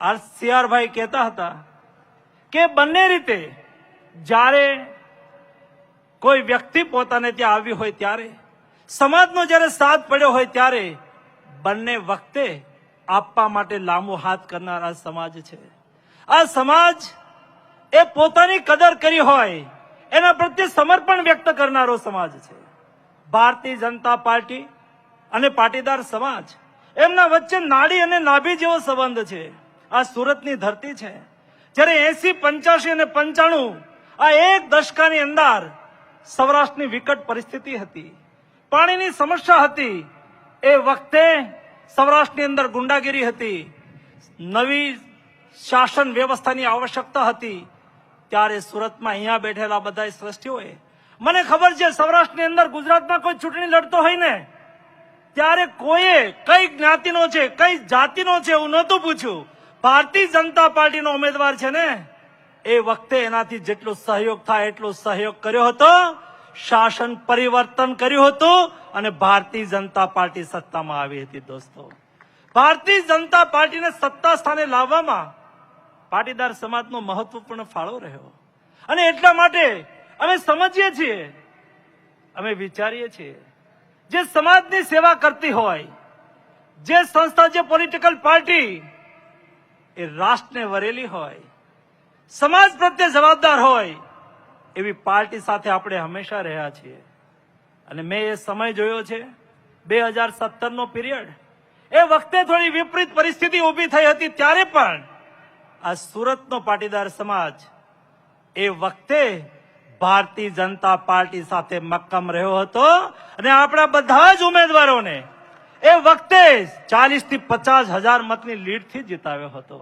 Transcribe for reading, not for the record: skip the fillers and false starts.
આ સીઆરભાઈ કહેતા હતા કે બંને રીતે જ્યારે કોઈ વ્યક્તિ પોતાને ત્યાં આવી હોય ત્યારે સમાજનો જ્યારે સાથ પડ્યો હોય ત્યારે બંને વખતે આપવા માટે લાંબો હાથ કરનાર આ સમાજ છે. આ સમાજ એ પોતાની કદર કરી હોય એના પ્રત્યે સમર્પણ વ્યક્ત કરનારો સમાજ છે. ભારતીય જનતા પાર્ટી અને પાટીદાર સમાજ એમના વચ્ચે નાડી અને નાભી જેવો સંબંધ છે. આ સુરતની ધરતી છે. જ્યારે 80, 85 અને 95 આ એક દશકાની અંદર સૌરાષ્ટ્રની વિકટ પરિસ્થિતિ હતી, પાણીની સમસ્યા હતી. એ વખતે સૌરાષ્ટ્રની અંદર ગુંડાગીરી હતી, નવી શાસન વ્યવસ્થાની આવશ્યકતા હતી. ત્યારે સુરતમાં અહીંયા બેઠેલા બધા શ્રેષ્ઠીઓએ, મને ખબર છે સૌરાષ્ટ્રની અંદર ગુજરાતમાં કોઈ ચૂંટણી લડતો હોય ને ત્યારે કોઈએ કઈ જ્ઞાતિનો છે કઈ જાતિનો છે એવું નહોતું પૂછ્યું. ભારતીય જનતા પાર્ટીનો ઉમેદવાર છે ને એ વખતે એનાથી જેટલો સહયોગ થાય એટલો સહયોગ કર્યો હતો. શાસન પરિવર્તન કર્યું હતું અને ભારતીય જનતા પાર્ટી સત્તામાં આવી હતી. દોસ્તો, ભારતીય જનતા પાર્ટીને સત્તા સ્થાને લાવવામાં પાટીદાર સમાજનો મહત્વપૂર્ણ ફાળો રહ્યો. અને એટલા માટે અમે સમજીએ છીએ, અમે વિચારીએ છીએ, જે સમાજની સેવા કરતી હોય, જે સંસ્થા, જે પોલિટિકલ પાર્ટી એ રાષ્ટ્રને વરેલી હોય, સમાજ પ્રત્યે જવાબદાર હોય, એવી પાર્ટી સાથે આપણે હંમેશા રહ્યા છીએ. અને મેં એ સમય જોયો છે 2017 નો પીરિયડ. એ વખતે થોડી વિપરીત પરિસ્થિતિ ઊભી થઈ હતી. ત્યારે પણ આ સુરતનો પાટીદાર સમાજ એ વખતે ભારતીય જનતા પાર્ટી સાથે મક્કમ રહ્યો હતો અને આપણા બધા જ ઉમેદવારોને એ વખતે 40 થી 50 હજાર મતની લીડથી જીતાવ્યો હતો.